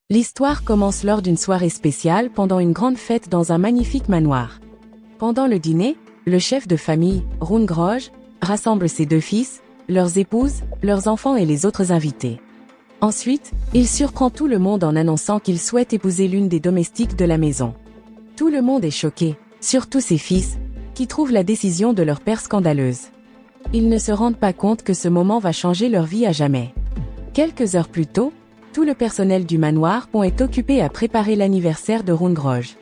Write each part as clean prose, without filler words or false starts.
L'histoire commence lors d'une soirée spéciale pendant une grande fête dans un magnifique manoir. Pendant le dîner, le chef de famille, Hrungroj, rassemble ses deux fils, leurs épouses, leurs enfants et les autres invités. Ensuite, il surprend tout le monde en annonçant qu'il souhaite épouser l'une des domestiques de la maison. Tout le monde est choqué, surtout ses fils, qui trouvent la décision de leur père scandaleuse. Ils ne se rendent pas compte que ce moment va changer leur vie à jamais. Quelques heures plus tôt, tout le personnel du manoir est occupé à préparer l'anniversaire de Hrungroj.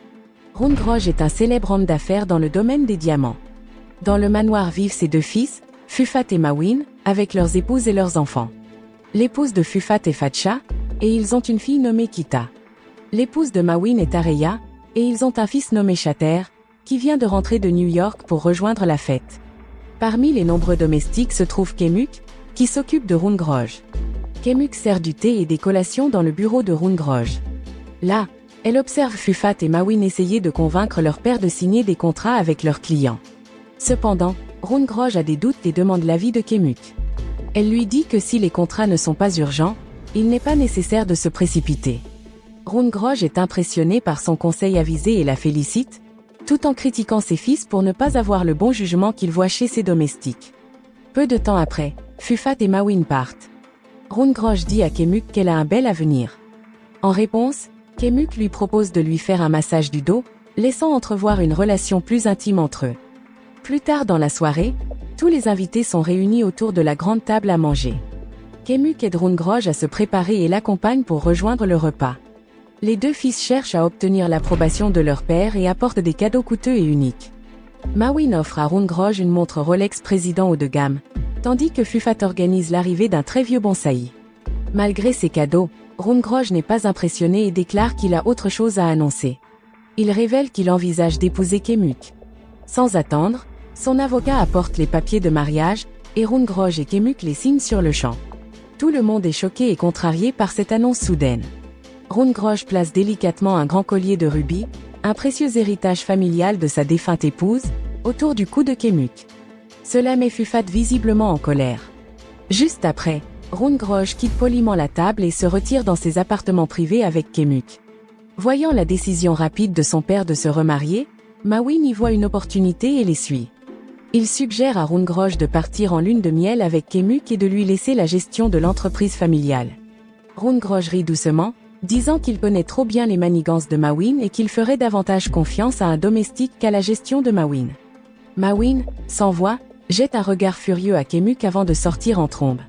Hrungroj est un célèbre homme d'affaires dans le domaine des diamants. Dans le manoir vivent ses deux fils, Fufat et Mawin, avec leurs épouses et leurs enfants. L'épouse de Fufat est Fatcha, et ils ont une fille nommée Kita. L'épouse de Mawin est Areya, et ils ont un fils nommé Shater, qui vient de rentrer de New York pour rejoindre la fête. Parmi les nombreux domestiques se trouve Kemuk, qui s'occupe de Hrungroj. Kemuk sert du thé et des collations dans le bureau de Hrungroj. Là, elle observe Fufat et Mawin essayer de convaincre leur père de signer des contrats avec leurs clients. Cependant, Hrungroj a des doutes et demande l'avis de Kemuk. Elle lui dit que si les contrats ne sont pas urgents, il n'est pas nécessaire de se précipiter. Hrungroj est impressionné par son conseil avisé et la félicite, tout en critiquant ses fils pour ne pas avoir le bon jugement qu'il voit chez ses domestiques. Peu de temps après, Fufat et Mawin partent. Hrungroj dit à Kemuk qu'elle a un bel avenir. En réponse, Kemuk lui propose de lui faire un massage du dos, laissant entrevoir une relation plus intime entre eux. Plus tard dans la soirée, tous les invités sont réunis autour de la grande table à manger. Kemuk aide Hrungroj à se préparer et l'accompagne pour rejoindre le repas. Les deux fils cherchent à obtenir l'approbation de leur père et apportent des cadeaux coûteux et uniques. Mawin offre à Hrungroj une montre Rolex président haut de gamme, tandis que Fufat organise l'arrivée d'un très vieux bonsaï. Malgré ces cadeaux, Hrungroj n'est pas impressionné et déclare qu'il a autre chose à annoncer. Il révèle qu'il envisage d'épouser Kemuk. Sans attendre, son avocat apporte les papiers de mariage, et Hrungroj et Kemuk les signent sur le champ. Tout le monde est choqué et contrarié par cette annonce soudaine. Hrungroj place délicatement un grand collier de rubis, un précieux héritage familial de sa défunte épouse, autour du cou de Kemuk. Cela met Fufat visiblement en colère. Juste après, Hrungroj quitte poliment la table et se retire dans ses appartements privés avec Kemuk. Voyant la décision rapide de son père de se remarier, Mawin y voit une opportunité et les suit. Il suggère à Hrungroj de partir en lune de miel avec Kemuk et de lui laisser la gestion de l'entreprise familiale. Hrungroj rit doucement, disant qu'il connaît trop bien les manigances de Mawin et qu'il ferait davantage confiance à un domestique qu'à la gestion de Mawin. Mawin, sans voix, jette un regard furieux à Kemuk avant de sortir en trombe.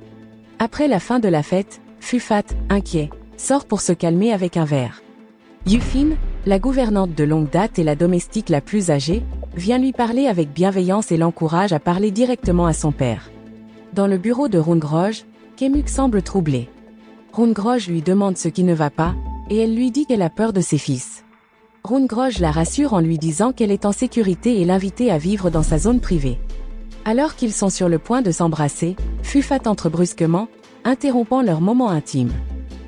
Après la fin de la fête, Fufat, inquiet, sort pour se calmer avec un verre. Yufin, la gouvernante de longue date et la domestique la plus âgée, vient lui parler avec bienveillance et l'encourage à parler directement à son père. Dans le bureau de Hrungroj, Kemuk semble troublé. Hrungroj lui demande ce qui ne va pas, et elle lui dit qu'elle a peur de ses fils. Hrungroj la rassure en lui disant qu'elle est en sécurité et l'invite à vivre dans sa zone privée. Alors qu'ils sont sur le point de s'embrasser, Fufat entre brusquement, interrompant leur moment intime.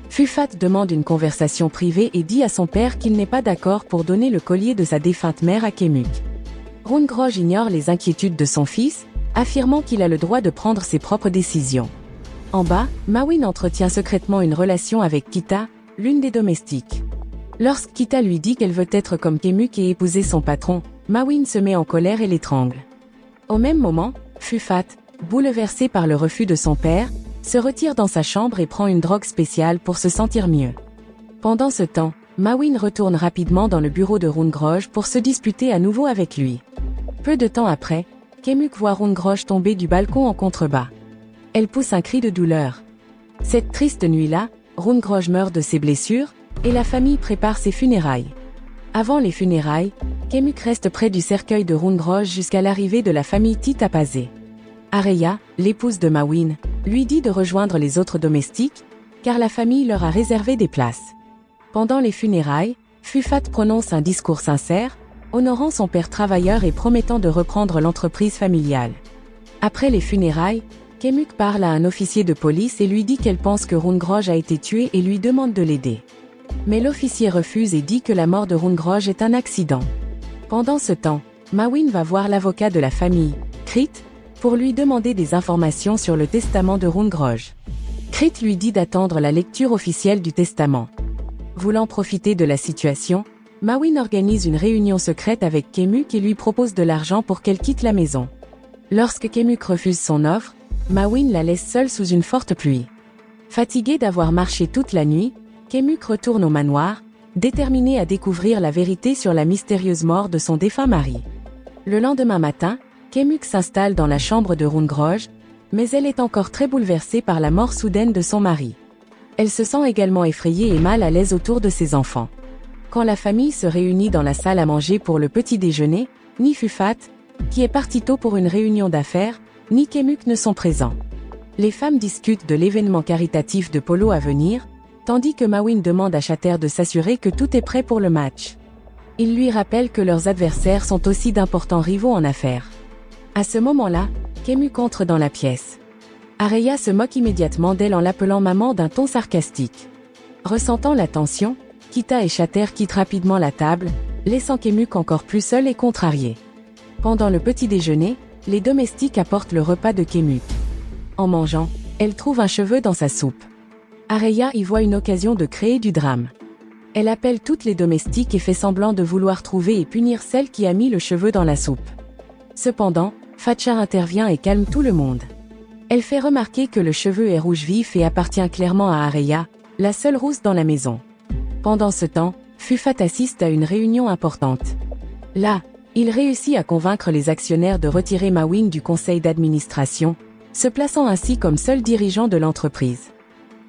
Fufat demande une conversation privée et dit à son père qu'il n'est pas d'accord pour donner le collier de sa défunte mère à Kemuk. Hrungroj ignore les inquiétudes de son fils, affirmant qu'il a le droit de prendre ses propres décisions. En bas, Mawin entretient secrètement une relation avec Kita, l'une des domestiques. Lorsque Kita lui dit qu'elle veut être comme Kemuk et épouser son patron, Mawin se met en colère et l'étrangle. Au même moment, Fufat, bouleversé par le refus de son père, se retire dans sa chambre et prend une drogue spéciale pour se sentir mieux. Pendant ce temps, Mawin retourne rapidement dans le bureau de Hrungroj pour se disputer à nouveau avec lui. Peu de temps après, Kemuk voit Hrungroj tomber du balcon en contrebas. Elle pousse un cri de douleur. Cette triste nuit-là, Hrungroj meurt de ses blessures, et la famille prépare ses funérailles. Avant les funérailles, Kemuk reste près du cercueil de Hrungroj jusqu'à l'arrivée de la famille Titapazé. Areya, l'épouse de Mawin, lui dit de rejoindre les autres domestiques, car la famille leur a réservé des places. Pendant les funérailles, Fufat prononce un discours sincère, honorant son père travailleur et promettant de reprendre l'entreprise familiale. Après les funérailles, Kemuk parle à un officier de police et lui dit qu'elle pense que Hrungroj a été tué et lui demande de l'aider. Mais l'officier refuse et dit que la mort de Hrungroj est un accident. Pendant ce temps, Mawin va voir l'avocat de la famille, Krit, pour lui demander des informations sur le testament de Hrungroj. Krit lui dit d'attendre la lecture officielle du testament. Voulant profiter de la situation, Mawin organise une réunion secrète avec Kemuk et lui propose de l'argent pour qu'elle quitte la maison. Lorsque Kemuk refuse son offre, Mawin la laisse seule sous une forte pluie. Fatigué d'avoir marché toute la nuit, Kemuk retourne au manoir, déterminé à découvrir la vérité sur la mystérieuse mort de son défunt mari. Le lendemain matin, Kemuk s'installe dans la chambre de Hrungroj, mais elle est encore très bouleversée par la mort soudaine de son mari. Elle se sent également effrayée et mal à l'aise autour de ses enfants. Quand la famille se réunit dans la salle à manger pour le petit déjeuner, ni Fufat, qui est parti tôt pour une réunion d'affaires, ni Kemuk ne sont présents. Les femmes discutent de l'événement caritatif de polo à venir, tandis que Mawin demande à Shatter de s'assurer que tout est prêt pour le match. Il lui rappelle que leurs adversaires sont aussi d'importants rivaux en affaires. À ce moment-là, Kemuk entre dans la pièce. Areya se moque immédiatement d'elle en l'appelant maman d'un ton sarcastique. Ressentant la tension, Kita et Shatter quittent rapidement la table, laissant Kemuk encore plus seul et contrarié. Pendant le petit déjeuner, les domestiques apportent le repas de Kemuk. En mangeant, elle trouve un cheveu dans sa soupe. Areya y voit une occasion de créer du drame. Elle appelle toutes les domestiques et fait semblant de vouloir trouver et punir celle qui a mis le cheveu dans la soupe. Cependant, Fatshar intervient et calme tout le monde. Elle fait remarquer que le cheveu est rouge vif et appartient clairement à Areya, la seule rousse dans la maison. Pendant ce temps, Fufat assiste à une réunion importante. Là, il réussit à convaincre les actionnaires de retirer Mawin du conseil d'administration, se plaçant ainsi comme seul dirigeant de l'entreprise.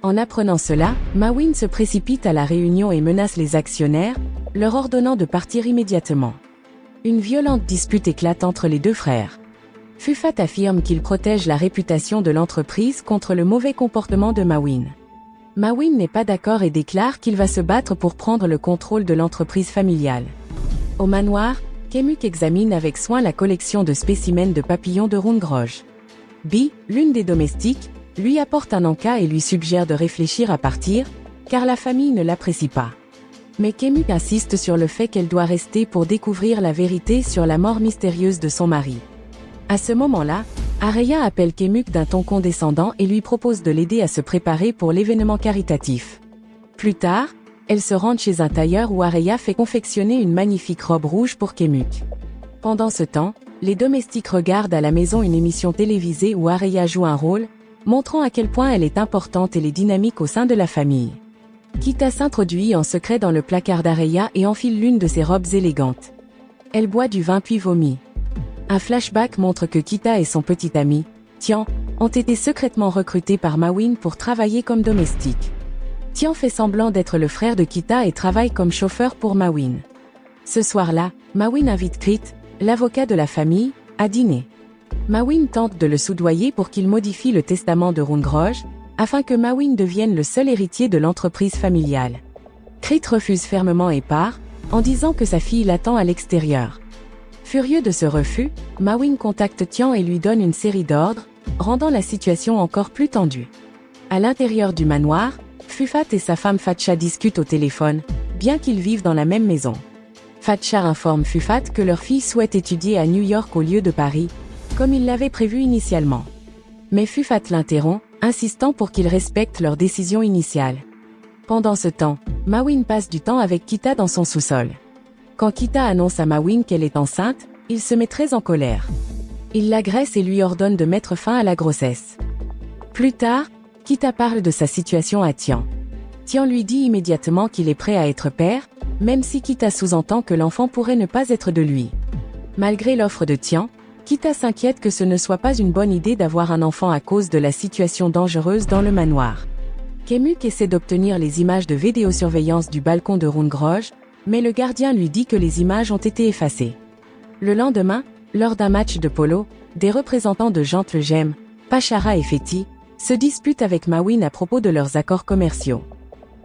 En apprenant cela, Mawin se précipite à la réunion et menace les actionnaires, leur ordonnant de partir immédiatement. Une violente dispute éclate entre les deux frères. Fufat affirme qu'il protège la réputation de l'entreprise contre le mauvais comportement de Mawin. Mawin n'est pas d'accord et déclare qu'il va se battre pour prendre le contrôle de l'entreprise familiale. Au manoir, Kemuk examine avec soin la collection de spécimens de papillons de Hrungroj. Bi, l'une des domestiques, lui apporte un encas et lui suggère de réfléchir à partir, car la famille ne l'apprécie pas. Mais Kemuk insiste sur le fait qu'elle doit rester pour découvrir la vérité sur la mort mystérieuse de son mari. À ce moment-là, Areya appelle Kemuk d'un ton condescendant et lui propose de l'aider à se préparer pour l'événement caritatif. Plus tard, elle se rend chez un tailleur où Areya fait confectionner une magnifique robe rouge pour Kemuk. Pendant ce temps, les domestiques regardent à la maison une émission télévisée où Areya joue un rôle, montrant à quel point elle est importante et les dynamiques au sein de la famille. Kita s'introduit en secret dans le placard d'Areya et enfile l'une de ses robes élégantes. Elle boit du vin puis vomit. Un flashback montre que Kita et son petit ami, Tian, ont été secrètement recrutés par Mawin pour travailler comme domestiques. Tian fait semblant d'être le frère de Kita et travaille comme chauffeur pour Mawin. Ce soir-là, Mawin invite Krit, l'avocat de la famille, à dîner. Mawin tente de le soudoyer pour qu'il modifie le testament de Hrungroj, afin que Mawin devienne le seul héritier de l'entreprise familiale. Krit refuse fermement et part, en disant que sa fille l'attend à l'extérieur. Furieux de ce refus, Mawin contacte Tian et lui donne une série d'ordres, rendant la situation encore plus tendue. À l'intérieur du manoir, Fufat et sa femme Fatcha discutent au téléphone, bien qu'ils vivent dans la même maison. Fatcha informe Fufat que leur fille souhaite étudier à New York au lieu de Paris, comme il l'avait prévu initialement. Mais Fufat l'interrompt, insistant pour qu'ils respectent leur décision initiale. Pendant ce temps, Mawin passe du temps avec Kita dans son sous-sol. Quand Kita annonce à Mawin qu'elle est enceinte, il se met très en colère. Il l'agresse et lui ordonne de mettre fin à la grossesse. Plus tard, Kita parle de sa situation à Tian. Tian lui dit immédiatement qu'il est prêt à être père, même si Kita sous-entend que l'enfant pourrait ne pas être de lui. Malgré l'offre de Tian, Kita s'inquiète que ce ne soit pas une bonne idée d'avoir un enfant à cause de la situation dangereuse dans le manoir. Kemuk essaie d'obtenir les images de vidéosurveillance du balcon de Hrungroj, mais le gardien lui dit que les images ont été effacées. Le lendemain, lors d'un match de polo, des représentants de Gentle Gem, Pachara et Feti, se disputent avec Mawin à propos de leurs accords commerciaux.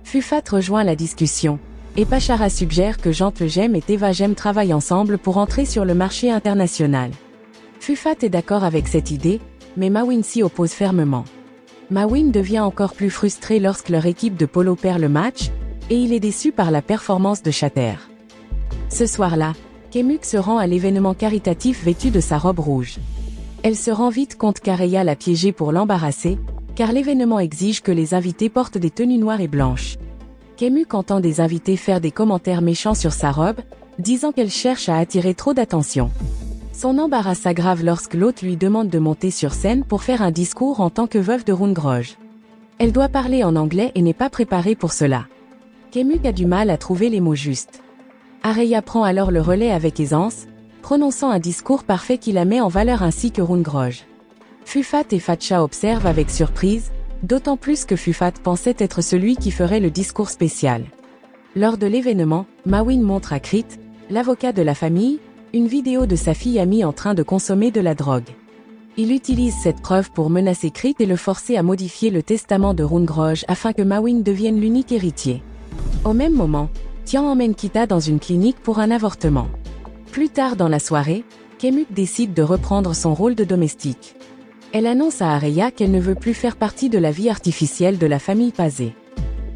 Fufat rejoint la discussion, et Pachara suggère que Gentle Gem et Teva Gem travaillent ensemble pour entrer sur le marché international. Fufat est d'accord avec cette idée, mais Mawin s'y oppose fermement. Mawin devient encore plus frustré lorsque leur équipe de polo perd le match, et il est déçu par la performance de Shatter. Ce soir-là, Kemuk se rend à l'événement caritatif vêtue de sa robe rouge. Elle se rend vite compte qu'Areya l'a piégée pour l'embarrasser, car l'événement exige que les invités portent des tenues noires et blanches. Kemuk entend des invités faire des commentaires méchants sur sa robe, disant qu'elle cherche à attirer trop d'attention. Son embarras s'aggrave lorsque l'hôte lui demande de monter sur scène pour faire un discours en tant que veuve de Hrungroj. Elle doit parler en anglais et n'est pas préparée pour cela. Kemuk a du mal à trouver les mots justes. Areya prend alors le relais avec aisance, prononçant un discours parfait qui la met en valeur ainsi que Hrungroj. Fufat et Fatcha observent avec surprise, d'autant plus que Fufat pensait être celui qui ferait le discours spécial. Lors de l'événement, Mawin montre à Crit, l'avocat de la famille, une vidéo de sa fille amie en train de consommer de la drogue. Il utilise cette preuve pour menacer Crit et le forcer à modifier le testament de Hrungroj afin que Mawin devienne l'unique héritier. Au même moment, Tian emmène Kita dans une clinique pour un avortement. Plus tard dans la soirée, Kemuk décide de reprendre son rôle de domestique. Elle annonce à Areya qu'elle ne veut plus faire partie de la vie artificielle de la famille Pazé.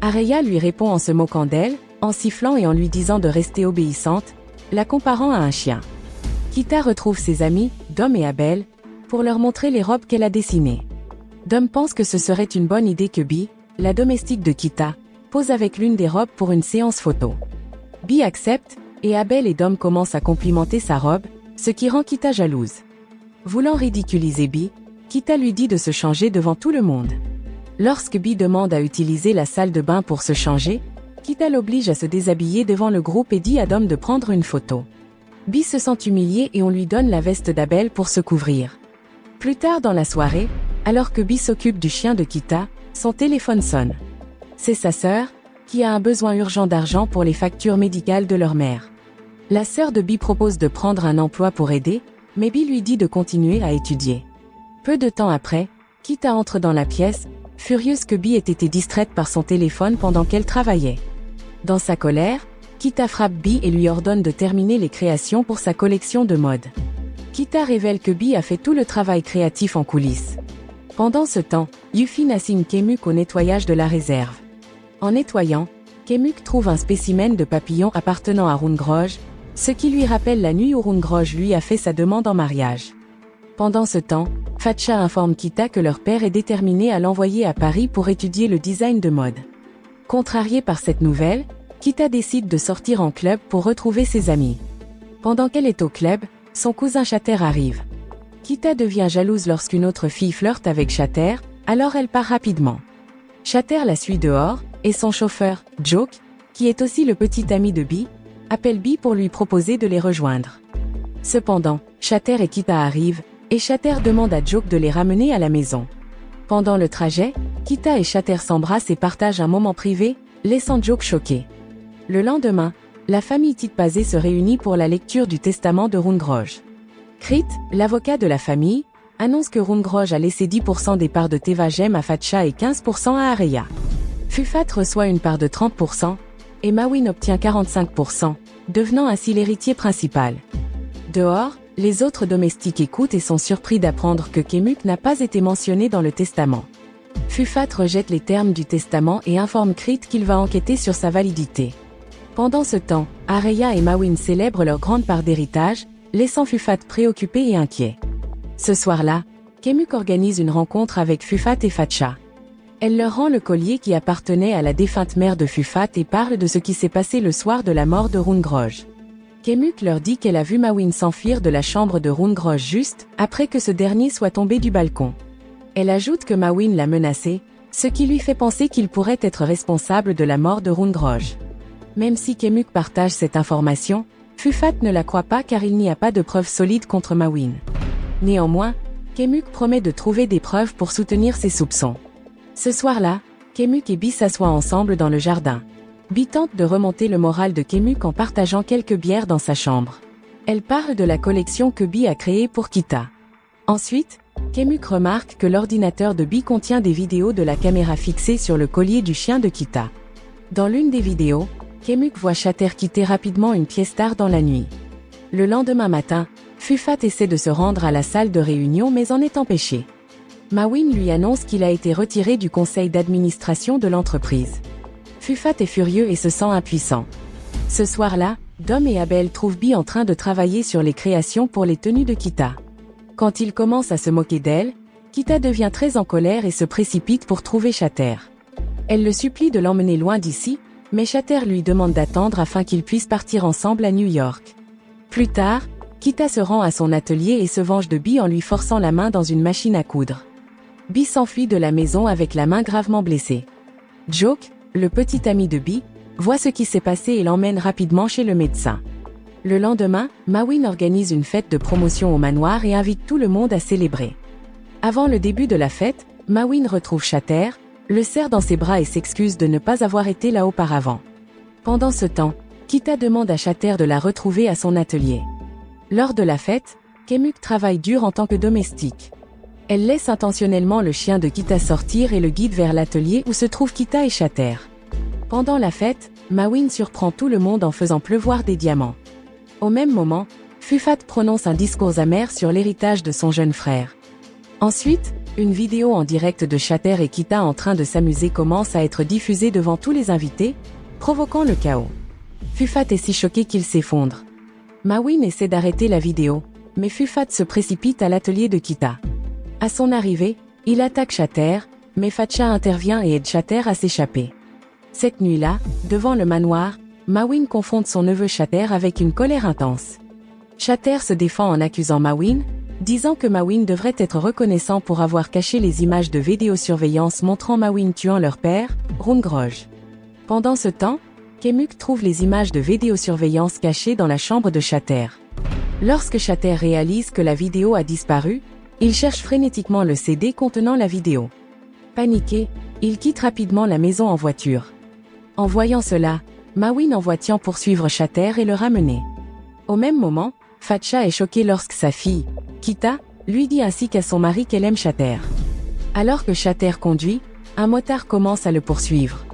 Areya lui répond en se moquant d'elle, en sifflant et en lui disant de rester obéissante, la comparant à un chien. Kita retrouve ses amis, Dom et Abel, pour leur montrer les robes qu'elle a dessinées. Dom pense que ce serait une bonne idée que Bi, la domestique de Kita, pose avec l'une des robes pour une séance photo. Bi accepte, et Abel et Dom commencent à complimenter sa robe, ce qui rend Kita jalouse. Voulant ridiculiser Bi, Kita lui dit de se changer devant tout le monde. Lorsque Bi demande à utiliser la salle de bain pour se changer, Kita l'oblige à se déshabiller devant le groupe et dit à Dom de prendre une photo. Bi se sent humilié et on lui donne la veste d'Abel pour se couvrir. Plus tard dans la soirée, alors que Bi s'occupe du chien de Kita, son téléphone sonne. C'est sa sœur, qui a un besoin urgent d'argent pour les factures médicales de leur mère. La sœur de Bi propose de prendre un emploi pour aider, mais Bi lui dit de continuer à étudier. Peu de temps après, Kita entre dans la pièce, furieuse que Bi ait été distraite par son téléphone pendant qu'elle travaillait. Dans sa colère, Kita frappe Bi et lui ordonne de terminer les créations pour sa collection de mode. Kita révèle que Bi a fait tout le travail créatif en coulisses. Pendant ce temps, Yufin assigne Kemuk au nettoyage de la réserve. En nettoyant, Kemuk trouve un spécimen de papillon appartenant à Hrungroj, ce qui lui rappelle la nuit où Hrungroj lui a fait sa demande en mariage. Pendant ce temps, Fatcha informe Kita que leur père est déterminé à l'envoyer à Paris pour étudier le design de mode. Contrariée par cette nouvelle, Kita décide de sortir en club pour retrouver ses amis. Pendant qu'elle est au club, son cousin Shatter arrive. Kita devient jalouse lorsqu'une autre fille flirte avec Shatter, alors elle part rapidement. Shatter la suit dehors, et son chauffeur, Joke, qui est aussi le petit ami de Bi, appelle Bi pour lui proposer de les rejoindre. Cependant, Shatter et Kita arrivent, et Shatter demande à Joke de les ramener à la maison. Pendant le trajet, Kita et Shatter s'embrassent et partagent un moment privé, laissant Joke choqué. Le lendemain, la famille Titpazé se réunit pour la lecture du testament de Hrungroj. Crit, l'avocat de la famille, annonce que Hrungroj a laissé 10% des parts de Tevagem à Fatcha et 15% à Areya. Fufat reçoit une part de 30%, et Mawin obtient 45%, devenant ainsi l'héritier principal. Dehors, les autres domestiques écoutent et sont surpris d'apprendre que Kemuk n'a pas été mentionné dans le testament. Fufat rejette les termes du testament et informe Crit qu'il va enquêter sur sa validité. Pendant ce temps, Areya et Mawin célèbrent leur grande part d'héritage, laissant Fufat préoccupé et inquiet. Ce soir-là, Kemuk organise une rencontre avec Fufat et Fatcha. Elle leur rend le collier qui appartenait à la défunte mère de Fufat et parle de ce qui s'est passé le soir de la mort de Hrungroj. Kemuk leur dit qu'elle a vu Mawin s'enfuir de la chambre de Hrungroj juste après que ce dernier soit tombé du balcon. Elle ajoute que Mawin l'a menacé, ce qui lui fait penser qu'il pourrait être responsable de la mort de Hrungroj. Même si Kemuk partage cette information, Fufat ne la croit pas car il n'y a pas de preuves solides contre Mawin. Néanmoins, Kemuk promet de trouver des preuves pour soutenir ses soupçons. Ce soir-là, Kemuk et Bi s'assoient ensemble dans le jardin. Bi tente de remonter le moral de Kemuk en partageant quelques bières dans sa chambre. Elle parle de la collection que Bi a créée pour Kita. Ensuite, Kemuk remarque que l'ordinateur de Bi contient des vidéos de la caméra fixée sur le collier du chien de Kita. Dans l'une des vidéos, Kemuk voit Shatter quitter rapidement une pièce tard dans la nuit. Le lendemain matin, Fufat essaie de se rendre à la salle de réunion mais en est empêché. Mawin lui annonce qu'il a été retiré du conseil d'administration de l'entreprise. Fufat est furieux et se sent impuissant. Ce soir-là, Dom et Abel trouvent Bi en train de travailler sur les créations pour les tenues de Kita. Quand il commence à se moquer d'elle, Kita devient très en colère et se précipite pour trouver Shatter. Elle le supplie de l'emmener loin d'ici, mais Shatter lui demande d'attendre afin qu'ils puissent partir ensemble à New York. Plus tard, Kita se rend à son atelier et se venge de Bee en lui forçant la main dans une machine à coudre. Bee s'enfuit de la maison avec la main gravement blessée. Joke, le petit ami de Bee, voit ce qui s'est passé et l'emmène rapidement chez le médecin. Le lendemain, Mawin organise une fête de promotion au manoir et invite tout le monde à célébrer. Avant le début de la fête, Mawin retrouve Shatter, le serre dans ses bras et s'excuse de ne pas avoir été là auparavant. Pendant ce temps, Kita demande à Shatter de la retrouver à son atelier. Lors de la fête, Kemuk travaille dur en tant que domestique. Elle laisse intentionnellement le chien de Kita sortir et le guide vers l'atelier où se trouvent Kita et Shatter. Pendant la fête, Mawin surprend tout le monde en faisant pleuvoir des diamants. Au même moment, Fufat prononce un discours amer sur l'héritage de son jeune frère. Ensuite, une vidéo en direct de Shatter et Kita en train de s'amuser commence à être diffusée devant tous les invités, provoquant le chaos. Fufat est si choqué qu'il s'effondre. Mawin essaie d'arrêter la vidéo, mais Fufat se précipite à l'atelier de Kita. À son arrivée, il attaque Shatter, mais Fatcha intervient et aide Shatter à s'échapper. Cette nuit-là, devant le manoir, Mawin confronte son neveu Shatter avec une colère intense. Shatter se défend en accusant Mawin, disant que Mawin devrait être reconnaissant pour avoir caché les images de vidéosurveillance montrant Mawin tuant leur père, Rungroj. Pendant ce temps, Kemuk trouve les images de vidéosurveillance cachées dans la chambre de Shatter. Lorsque Shatter réalise que la vidéo a disparu, il cherche frénétiquement le CD contenant la vidéo. Paniqué, il quitte rapidement la maison en voiture. En voyant cela, Mawin envoie Tian poursuivre Shatter et le ramener. Au même moment, Fatcha est choquée lorsque sa fille, Kita, lui dit ainsi qu'à son mari qu'elle aime Shatter. Alors que Shatter conduit, un motard commence à le poursuivre.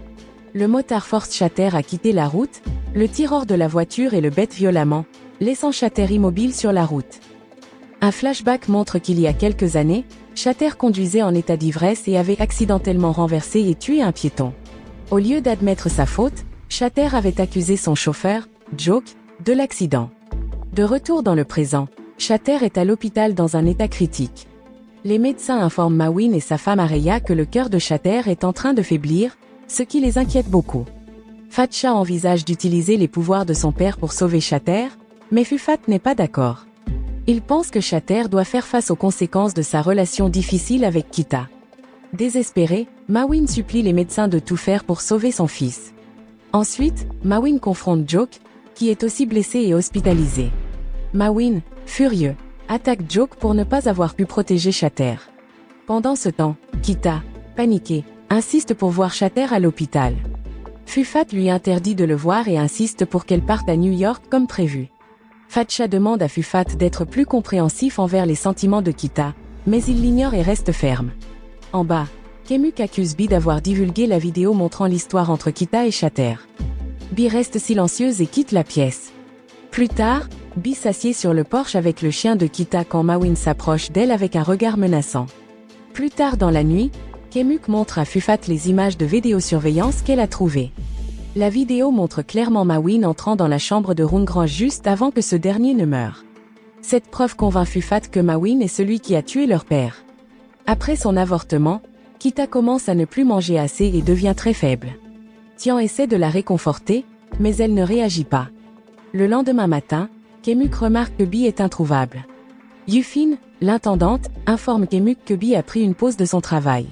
Le motard force Shatter à quitter la route, le tire hors de la voiture et le bête violemment, laissant Shatter immobile sur la route. Un flashback montre qu'il y a quelques années, Shatter conduisait en état d'ivresse et avait accidentellement renversé et tué un piéton. Au lieu d'admettre sa faute, Shatter avait accusé son chauffeur, Joke, de l'accident. De retour dans le présent, Shatter est à l'hôpital dans un état critique. Les médecins informent Mawin et sa femme Areya que le cœur de Shatter est en train de faiblir, ce qui les inquiète beaucoup. Fatcha envisage d'utiliser les pouvoirs de son père pour sauver Shatter, mais Fufat n'est pas d'accord. Il pense que Shatter doit faire face aux conséquences de sa relation difficile avec Kita. Désespéré, Mawin supplie les médecins de tout faire pour sauver son fils. Ensuite, Mawin confronte Joke, qui est aussi blessé et hospitalisé. Mawin, furieux, attaque Joke pour ne pas avoir pu protéger Shatter. Pendant ce temps, Kita, paniqué, insiste pour voir Shatter à l'hôpital. Fufat lui interdit de le voir et insiste pour qu'elle parte à New York comme prévu. Fatcha demande à Fufat d'être plus compréhensif envers les sentiments de Kita, mais il l'ignore et reste ferme. En bas, Kemuk accuse Bee d'avoir divulgué la vidéo montrant l'histoire entre Kita et Shatter. Bee reste silencieuse et quitte la pièce. Plus tard, Bee s'assied sur le porche avec le chien de Kita quand Mawin s'approche d'elle avec un regard menaçant. Plus tard dans la nuit, Kemuk montre à Fufat les images de vidéosurveillance qu'elle a trouvées. La vidéo montre clairement Mawin entrant dans la chambre de Rungroj juste avant que ce dernier ne meure. Cette preuve convainc Fufat que Mawin est celui qui a tué leur père. Après son avortement, Kita commence à ne plus manger assez et devient très faible. Tian essaie de la réconforter, mais elle ne réagit pas. Le lendemain matin, Kemuk remarque que Bee est introuvable. Yufin, l'intendante, informe Kemuk que Bee a pris une pause de son travail.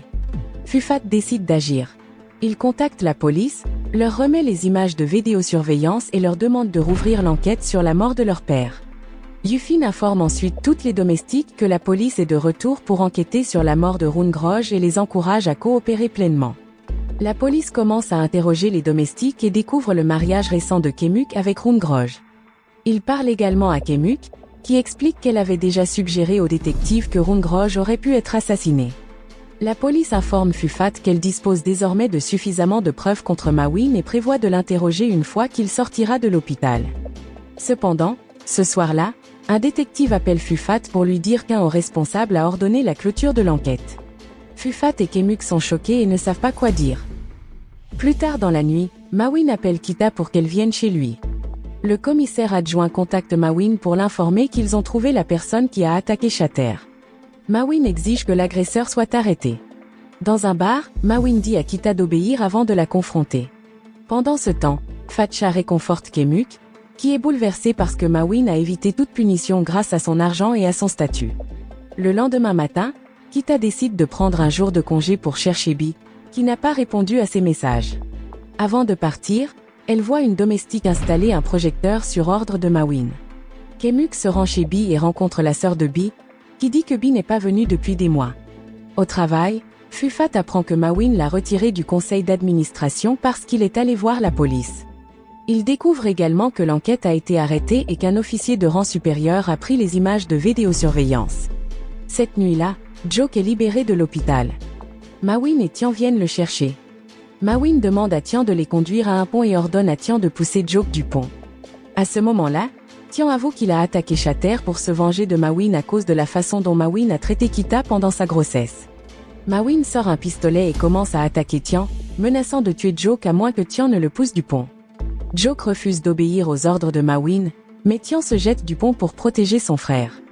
Fufat décide d'agir. Il contacte la police, leur remet les images de vidéosurveillance et leur demande de rouvrir l'enquête sur la mort de leur père. Yufin informe ensuite toutes les domestiques que la police est de retour pour enquêter sur la mort de Rungroj et les encourage à coopérer pleinement. La police commence à interroger les domestiques et découvre le mariage récent de Kemuk avec Rungroj. Il parle également à Kemuk, qui explique qu'elle avait déjà suggéré aux détectives que Rungroj aurait pu être assassiné. La police informe Fufat qu'elle dispose désormais de suffisamment de preuves contre Mawin et prévoit de l'interroger une fois qu'il sortira de l'hôpital. Cependant, ce soir-là, un détective appelle Fufat pour lui dire qu'un responsable a ordonné la clôture de l'enquête. Fufat et Kemuk sont choqués et ne savent pas quoi dire. Plus tard dans la nuit, Mawin appelle Kita pour qu'elle vienne chez lui. Le commissaire adjoint contacte Mawin pour l'informer qu'ils ont trouvé la personne qui a attaqué Shatter. Mawin exige que l'agresseur soit arrêté. Dans un bar, Mawin dit à Kita d'obéir avant de la confronter. Pendant ce temps, Fatcha réconforte Kemuk, qui est bouleversé parce que Mawin a évité toute punition grâce à son argent et à son statut. Le lendemain matin, Kita décide de prendre un jour de congé pour chercher Bi, qui n'a pas répondu à ses messages. Avant de partir, elle voit une domestique installer un projecteur sur ordre de Mawin. Kemuk se rend chez Bi et rencontre la sœur de Bi, qui dit que Bi n'est pas venue depuis des mois. Au travail, Fufat apprend que Mawin l'a retiré du conseil d'administration parce qu'il est allé voir la police. Il découvre également que l'enquête a été arrêtée et qu'un officier de rang supérieur a pris les images de vidéosurveillance. Cette nuit-là, Joke est libéré de l'hôpital. Mawin et Tian viennent le chercher. Mawin demande à Tian de les conduire à un pont et ordonne à Tian de pousser Joke du pont. À ce moment-là, Tian avoue qu'il a attaqué Shatter pour se venger de Mawin à cause de la façon dont Mawin a traité Kita pendant sa grossesse. Mawin sort un pistolet et commence à attaquer Tian, menaçant de tuer Joke à moins que Tian ne le pousse du pont. Joke refuse d'obéir aux ordres de Mawin, mais Tian se jette du pont pour protéger son frère.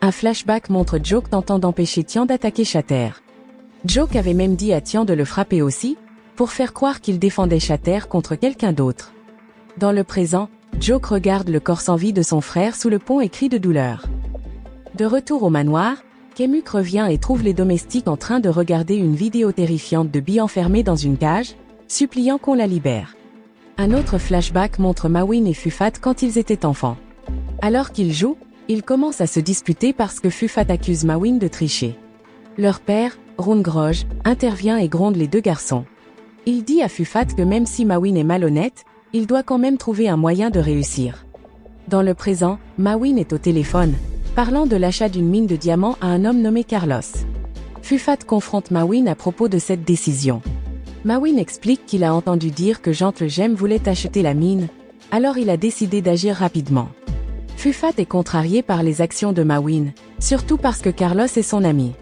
Un flashback montre Joke tentant d'empêcher Tian d'attaquer Shatter. Joke avait même dit à Tian de le frapper aussi, pour faire croire qu'il défendait Shatter contre quelqu'un d'autre. Dans le présent, Joke regarde le corps sans vie de son frère sous le pont et crie de douleur. De retour au manoir, Kemuk revient et trouve les domestiques en train de regarder une vidéo terrifiante de Bi enfermée dans une cage, suppliant qu'on la libère. Un autre flashback montre Mawin et Fufat quand ils étaient enfants. Alors qu'ils jouent, ils commencent à se disputer parce que Fufat accuse Mawin de tricher. Leur père, Rune Groj, intervient et gronde les deux garçons. Il dit à Fufat que même si Mawin est malhonnête, il doit quand même trouver un moyen de réussir. Dans le présent, Mawin est au téléphone, parlant de l'achat d'une mine de diamants à un homme nommé Carlos. Fufat confronte Mawin à propos de cette décision. Mawin explique qu'il a entendu dire que Gentle Gem voulait acheter la mine, alors il a décidé d'agir rapidement. Fufat est contrarié par les actions de Mawin, surtout parce que Carlos est son ami.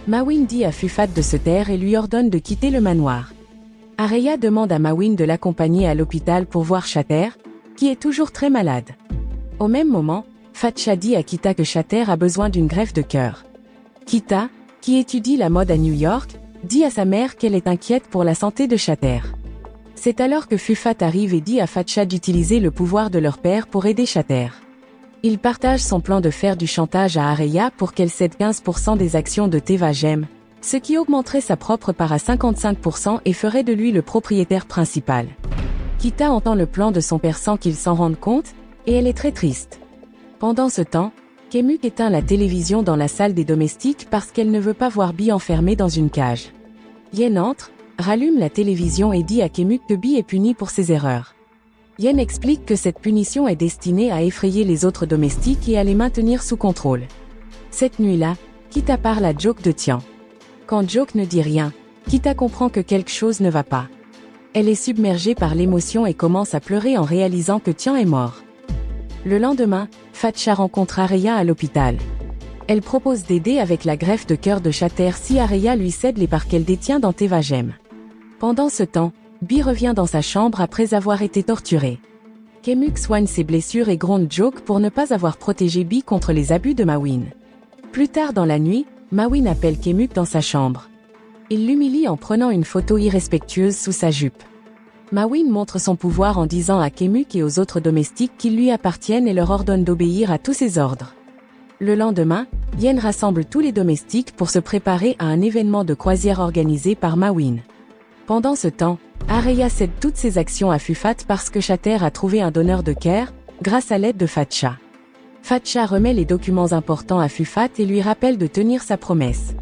Mawin dit à Fufat de se taire et lui ordonne de quitter le manoir. Areya demande à Mawin de l'accompagner à l'hôpital pour voir Shatter, qui est toujours très malade. Au même moment, Fatcha dit à Kita que Shatter a besoin d'une greffe de cœur. Kita, qui étudie la mode à New York, dit à sa mère qu'elle est inquiète pour la santé de Shatter. C'est alors que Fufat arrive et dit à Fatcha d'utiliser le pouvoir de leur père pour aider Shatter. Il partage son plan de faire du chantage à Areya pour qu'elle cède 15% des actions de Teva Gem, ce qui augmenterait sa propre part à 55% et ferait de lui le propriétaire principal. Kita entend le plan de son père sans qu'il s'en rende compte, et elle est très triste. Pendant ce temps, Kemuk éteint la télévision dans la salle des domestiques parce qu'elle ne veut pas voir Bi enfermée dans une cage. Yen entre, rallume la télévision et dit à Kemuk que Bi est puni pour ses erreurs. Yen explique que cette punition est destinée à effrayer les autres domestiques et à les maintenir sous contrôle. Cette nuit-là, Kita parle à Joke de Tian. Quand Joke ne dit rien, Kita comprend que quelque chose ne va pas. Elle est submergée par l'émotion et commence à pleurer en réalisant que Tian est mort. Le lendemain, Fatcha rencontre Areya à l'hôpital. Elle propose d'aider avec la greffe de cœur de Shatter si Areya lui cède les parts qu'elle détient dans Teva Gem. Pendant ce temps, Bi revient dans sa chambre après avoir été torturée. Kemuk soigne ses blessures et gronde Joke pour ne pas avoir protégé Bi contre les abus de Mawin. Plus tard dans la nuit, Mawin appelle Kemuk dans sa chambre. Il l'humilie en prenant une photo irrespectueuse sous sa jupe. Mawin montre son pouvoir en disant à Kemuk et aux autres domestiques qu'ils lui appartiennent et leur ordonne d'obéir à tous ses ordres. Le lendemain, Yen rassemble tous les domestiques pour se préparer à un événement de croisière organisé par Mawin. Pendant ce temps, Areya cède toutes ses actions à Fufat parce que Shatter a trouvé un donneur de cœur, grâce à l'aide de Fatcha. Fatcha remet les documents importants à Fufat et lui rappelle de tenir sa promesse.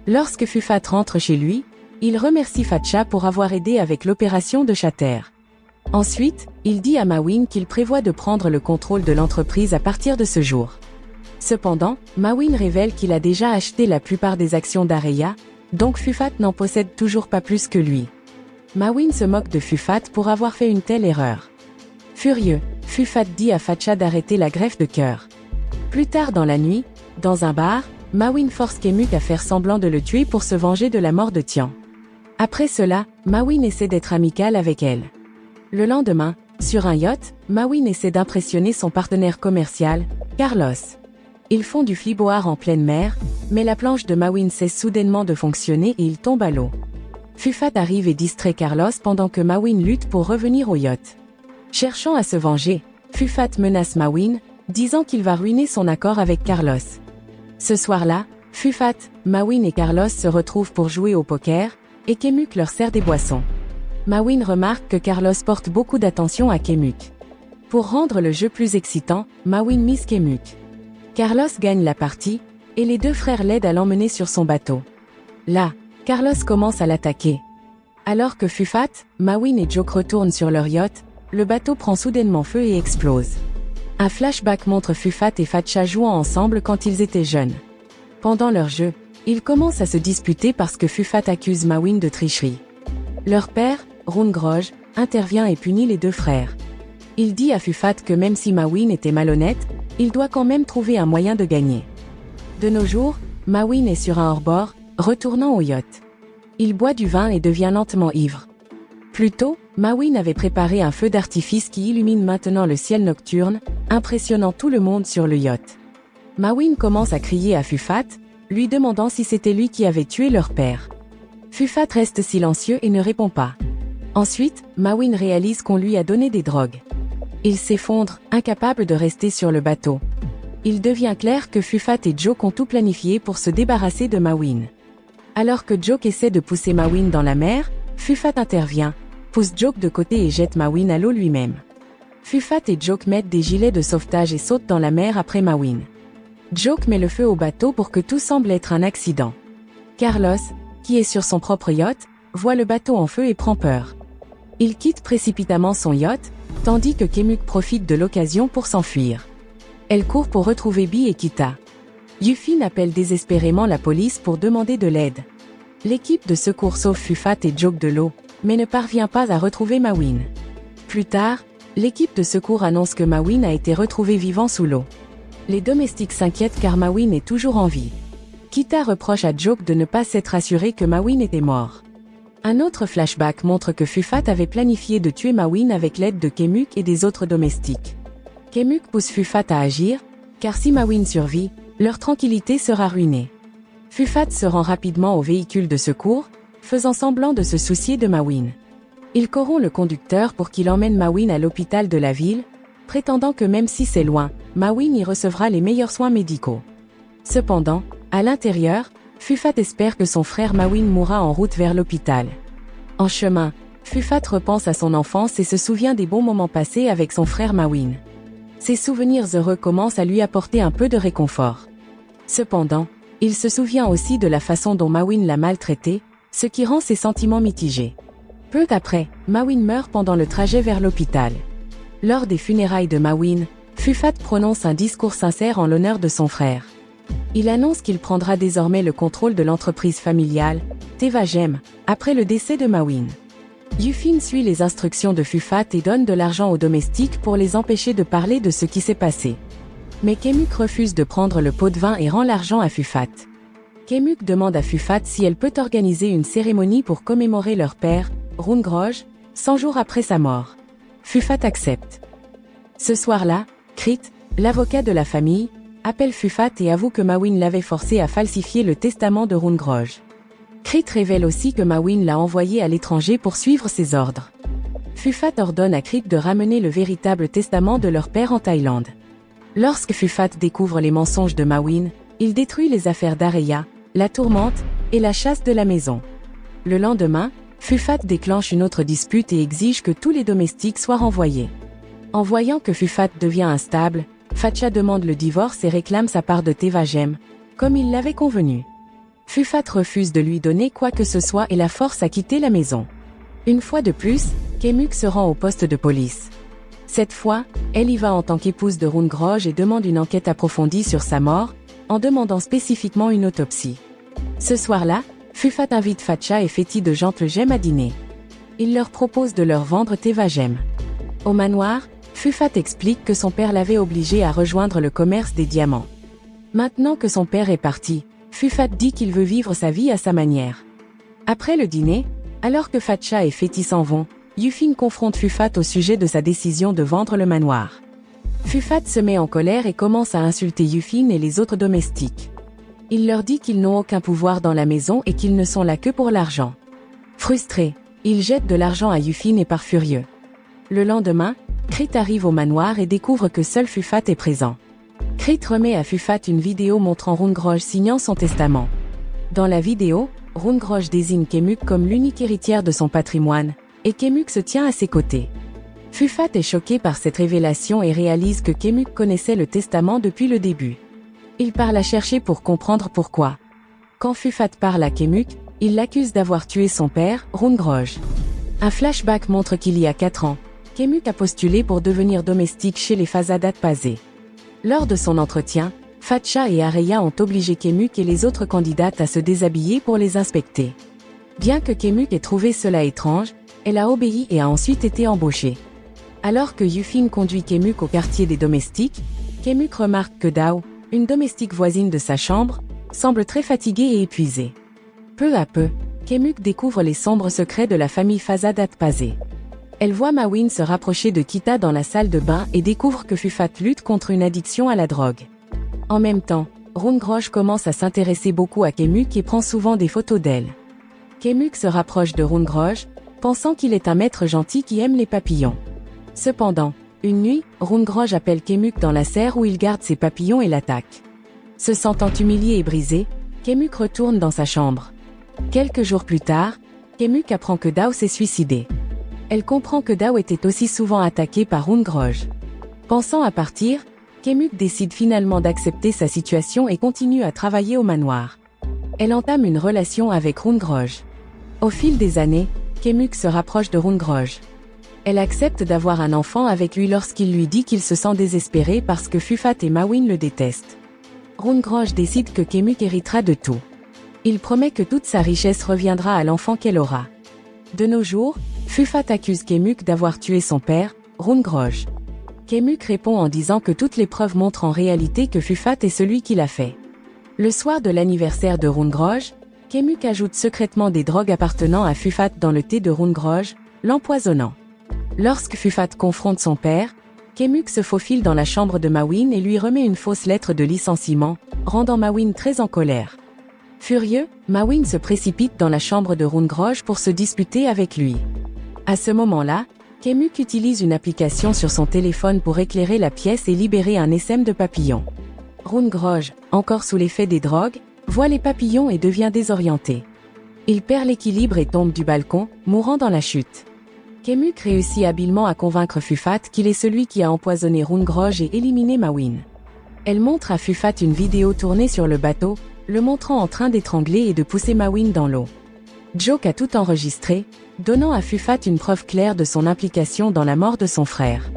Lorsque Fufat rentre chez lui, il remercie Fatcha pour avoir aidé avec l'opération de Shatter. Ensuite, il dit à Mawin qu'il prévoit de prendre le contrôle de l'entreprise à partir de ce jour. Cependant, Mawin révèle qu'il a déjà acheté la plupart des actions d'Areya, donc Fufat n'en possède toujours pas plus que lui. Mawin se moque de Fufat pour avoir fait une telle erreur. Furieux, Fufat dit à Fatcha d'arrêter la greffe de cœur. Plus tard dans la nuit, dans un bar, Mawin force Kemuk à faire semblant de le tuer pour se venger de la mort de Tian. Après cela, Mawin essaie d'être amical avec elle. Le lendemain, sur un yacht, Mawin essaie d'impressionner son partenaire commercial, Carlos. Ils font du fliboard en pleine mer, mais la planche de Mawin cesse soudainement de fonctionner et il tombe à l'eau. Fufat arrive et distrait Carlos pendant que Mawin lutte pour revenir au yacht. Cherchant à se venger, Fufat menace Mawin, disant qu'il va ruiner son accord avec Carlos. Ce soir-là, Fufat, Mawin et Carlos se retrouvent pour jouer au poker, et Kemuk leur sert des boissons. Mawin remarque que Carlos porte beaucoup d'attention à Kemuk. Pour rendre le jeu plus excitant, Mawin mise Kemuk. Carlos gagne la partie, et les deux frères l'aident à l'emmener sur son bateau. Là, Carlos commence à l'attaquer. Alors que Fufat, Mawin et Joke retournent sur leur yacht, le bateau prend soudainement feu et explose. Un flashback montre Fufat et Fatcha jouant ensemble quand ils étaient jeunes. Pendant leur jeu, ils commencent à se disputer parce que Fufat accuse Mawin de tricherie. Leur père, Rune Groj, intervient et punit les deux frères. Il dit à Fufat que même si Mawin était malhonnête, il doit quand même trouver un moyen de gagner. De nos jours, Mawin est sur un hors-bord, retournant au yacht. Il boit du vin et devient lentement ivre. Plus tôt, Mawin avait préparé un feu d'artifice qui illumine maintenant le ciel nocturne, impressionnant tout le monde sur le yacht. Mawin commence à crier à Fufat, lui demandant si c'était lui qui avait tué leur père. Fufat reste silencieux et ne répond pas. Ensuite, Mawin réalise qu'on lui a donné des drogues. Il s'effondre, incapable de rester sur le bateau. Il devient clair que Fufat et Joke ont tout planifié pour se débarrasser de Mawin. Alors que Joke essaie de pousser Mawin dans la mer, Fufat intervient, pousse Joke de côté et jette Mawin à l'eau lui-même. Fufat et Joke mettent des gilets de sauvetage et sautent dans la mer après Mawin. Joke met le feu au bateau pour que tout semble être un accident. Carlos, qui est sur son propre yacht, voit le bateau en feu et prend peur. Il quitte précipitamment son yacht, tandis que Kemuk profite de l'occasion pour s'enfuir. Elle court pour retrouver Bi et Kita. Yufin appelle désespérément la police pour demander de l'aide. L'équipe de secours sauve Fufat et Joke de l'eau, mais ne parvient pas à retrouver Mawin. Plus tard, l'équipe de secours annonce que Mawin a été retrouvé vivant sous l'eau. Les domestiques s'inquiètent car Mawin est toujours en vie. Kita reproche à Joke de ne pas s'être assuré que Mawin était mort. Un autre flashback montre que Fufat avait planifié de tuer Mawin avec l'aide de Kemuk et des autres domestiques. Kemuk pousse Fufat à agir, car si Mawin survit, leur tranquillité sera ruinée. Fufat se rend rapidement au véhicule de secours, faisant semblant de se soucier de Mawin. Il corrompt le conducteur pour qu'il emmène Mawin à l'hôpital de la ville, prétendant que même si c'est loin, Mawin y recevra les meilleurs soins médicaux. Cependant, à l'intérieur, Fufat espère que son frère Mawin mourra en route vers l'hôpital. En chemin, Fufat repense à son enfance et se souvient des bons moments passés avec son frère Mawin. Ses souvenirs heureux commencent à lui apporter un peu de réconfort. Cependant, il se souvient aussi de la façon dont Mawin l'a maltraité, ce qui rend ses sentiments mitigés. Peu après, Mawin meurt pendant le trajet vers l'hôpital. Lors des funérailles de Mawin, Fufat prononce un discours sincère en l'honneur de son frère. Il annonce qu'il prendra désormais le contrôle de l'entreprise familiale, Tevagem, après le décès de Mawin. Yufin suit les instructions de Fufat et donne de l'argent aux domestiques pour les empêcher de parler de ce qui s'est passé. Mais Kemuk refuse de prendre le pot de vin et rend l'argent à Fufat. Kemuk demande à Fufat si elle peut organiser une cérémonie pour commémorer leur père, Rune Groj, 100 jours après sa mort. Fufat accepte. Ce soir-là, Krit, l'avocat de la famille, appelle Fufat et avoue que Mawin l'avait forcé à falsifier le testament de Rune Groj. Krit révèle aussi que Mawin l'a envoyé à l'étranger pour suivre ses ordres. Fufat ordonne à Krit de ramener le véritable testament de leur père en Thaïlande. Lorsque Fufat découvre les mensonges de Mawin, il détruit les affaires d'Areya, la tourmente, et la chasse de la maison. Le lendemain, Fufat déclenche une autre dispute et exige que tous les domestiques soient renvoyés. En voyant que Fufat devient instable, Fatcha demande le divorce et réclame sa part de Tevagem, comme il l'avait convenu. Fufat refuse de lui donner quoi que ce soit et la force à quitter la maison. Une fois de plus, Kemuk se rend au poste de police. Cette fois, elle y va en tant qu'épouse de Rune Groj et demande une enquête approfondie sur sa mort, en demandant spécifiquement une autopsie. Ce soir-là, Fufat invite Fatcha et Feti de Gentle-Gem à dîner. Il leur propose de leur vendre Tevagem. Au manoir, Fufat explique que son père l'avait obligé à rejoindre le commerce des diamants. Maintenant que son père est parti, Fufat dit qu'il veut vivre sa vie à sa manière. Après le dîner, alors que Fatcha et Feti s'en vont, Yufin confronte Fufat au sujet de sa décision de vendre le manoir. Fufat se met en colère et commence à insulter Yufin et les autres domestiques. Il leur dit qu'ils n'ont aucun pouvoir dans la maison et qu'ils ne sont là que pour l'argent. Frustré, il jette de l'argent à Yufin et part furieux. Le lendemain, Crit arrive au manoir et découvre que seul Fufat est présent. Crit remet à Fufat une vidéo montrant Rungroj signant son testament. Dans la vidéo, Rungroj désigne Kemuk comme l'unique héritière de son patrimoine, et Kemuk se tient à ses côtés. Fufat est choqué par cette révélation et réalise que Kemuk connaissait le testament depuis le début. Il part la chercher pour comprendre pourquoi. Quand Fufat parle à Kemuk, il l'accuse d'avoir tué son père, Rungroj. Un flashback montre qu'il y a 4 ans, Kemuk a postulé pour devenir domestique chez les Fazadat Pazé. Lors de son entretien, Fatcha et Areya ont obligé Kemuk et les autres candidates à se déshabiller pour les inspecter. Bien que Kemuk ait trouvé cela étrange, elle a obéi et a ensuite été embauchée. Alors que Yufin conduit Kemuk au quartier des domestiques, Kemuk remarque que Dao, une domestique voisine de sa chambre, semble très fatiguée et épuisée. Peu à peu, Kemuk découvre les sombres secrets de la famille Fazadat Pazé. Elle voit Mawin se rapprocher de Kita dans la salle de bain et découvre que Fufat lutte contre une addiction à la drogue. En même temps, Rungroj commence à s'intéresser beaucoup à Kemuk et prend souvent des photos d'elle. Kemuk se rapproche de Rungroj, pensant qu'il est un maître gentil qui aime les papillons. Cependant, une nuit, Rungroj appelle Kemuk dans la serre où il garde ses papillons et l'attaque. Se sentant humilié et brisé, Kemuk retourne dans sa chambre. Quelques jours plus tard, Kemuk apprend que Dao s'est suicidé. Elle comprend que Dao était aussi souvent attaqué par Rungroj. Pensant à partir, Kemuk décide finalement d'accepter sa situation et continue à travailler au manoir. Elle entame une relation avec Rungroj. Au fil des années, Kemuk se rapproche de Rungroj. Elle accepte d'avoir un enfant avec lui lorsqu'il lui dit qu'il se sent désespéré parce que Fufat et Mawin le détestent. Rungroj décide que Kemuk héritera de tout. Il promet que toute sa richesse reviendra à l'enfant qu'elle aura. De nos jours, Fufat accuse Kemuk d'avoir tué son père, Rungroj. Kemuk répond en disant que toutes les preuves montrent en réalité que Fufat est celui qui l'a fait. Le soir de l'anniversaire de Rungroj, Kemuk ajoute secrètement des drogues appartenant à Fufat dans le thé de Rungroj, l'empoisonnant. Lorsque Fufat confronte son père, Kemuk se faufile dans la chambre de Mawin et lui remet une fausse lettre de licenciement, rendant Mawin très en colère. Furieux, Mawin se précipite dans la chambre de Rungroj pour se disputer avec lui. À ce moment-là, Kemuk utilise une application sur son téléphone pour éclairer la pièce et libérer un essaim de papillons. Rungroj, encore sous l'effet des drogues, voit les papillons et devient désorienté. Il perd l'équilibre et tombe du balcon, mourant dans la chute. Kemuk réussit habilement à convaincre Fufat qu'il est celui qui a empoisonné Rungroj et éliminé Mawin. Elle montre à Fufat une vidéo tournée sur le bateau, le montrant en train d'étrangler et de pousser Mawin dans l'eau. Joke a tout enregistré, donnant à Fufat une preuve claire de son implication dans la mort de son frère.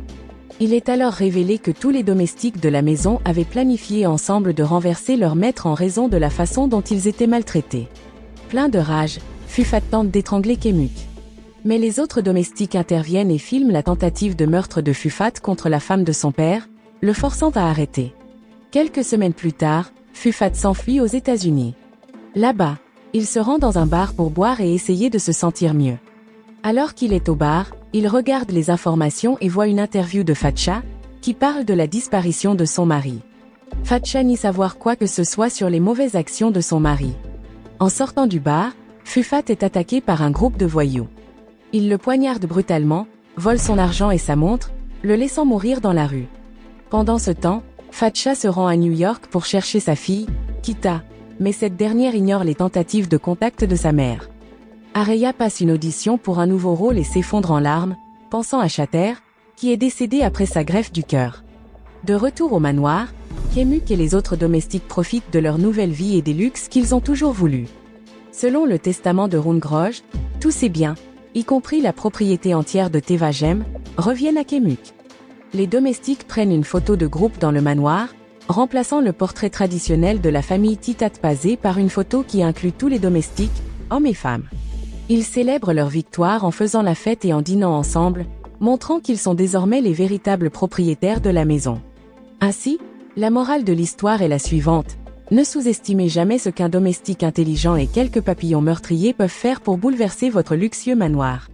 Il est alors révélé que tous les domestiques de la maison avaient planifié ensemble de renverser leur maître en raison de la façon dont ils étaient maltraités. Plein de rage, Fufat tente d'étrangler Kemuk. Mais les autres domestiques interviennent et filment la tentative de meurtre de Fufat contre la femme de son père, le forçant à arrêter. Quelques semaines plus tard, Fufat s'enfuit aux États-Unis. Là-bas, il se rend dans un bar pour boire et essayer de se sentir mieux. Alors qu'il est au bar, il regarde les informations et voit une interview de Fatcha, qui parle de la disparition de son mari. Fatcha nie savoir quoi que ce soit sur les mauvaises actions de son mari. En sortant du bar, Fufat est attaqué par un groupe de voyous. Ils le poignardent brutalement, volent son argent et sa montre, le laissant mourir dans la rue. Pendant ce temps, Fatcha se rend à New York pour chercher sa fille, Kita, mais cette dernière ignore les tentatives de contact de sa mère. Areya passe une audition pour un nouveau rôle et s'effondre en larmes, pensant à Shater, qui est décédé après sa greffe du cœur. De retour au manoir, Kemuk et les autres domestiques profitent de leur nouvelle vie et des luxes qu'ils ont toujours voulu. Selon le testament de Rungroj, tous ses biens, y compris la propriété entière de Tevajem, reviennent à Kemuk. Les domestiques prennent une photo de groupe dans le manoir, remplaçant le portrait traditionnel de la famille Titat Pazé par une photo qui inclut tous les domestiques, hommes et femmes. Ils célèbrent leur victoire en faisant la fête et en dînant ensemble, montrant qu'ils sont désormais les véritables propriétaires de la maison. Ainsi, la morale de l'histoire est la suivante: ne sous-estimez jamais ce qu'un domestique intelligent et quelques papillons meurtriers peuvent faire pour bouleverser votre luxueux manoir.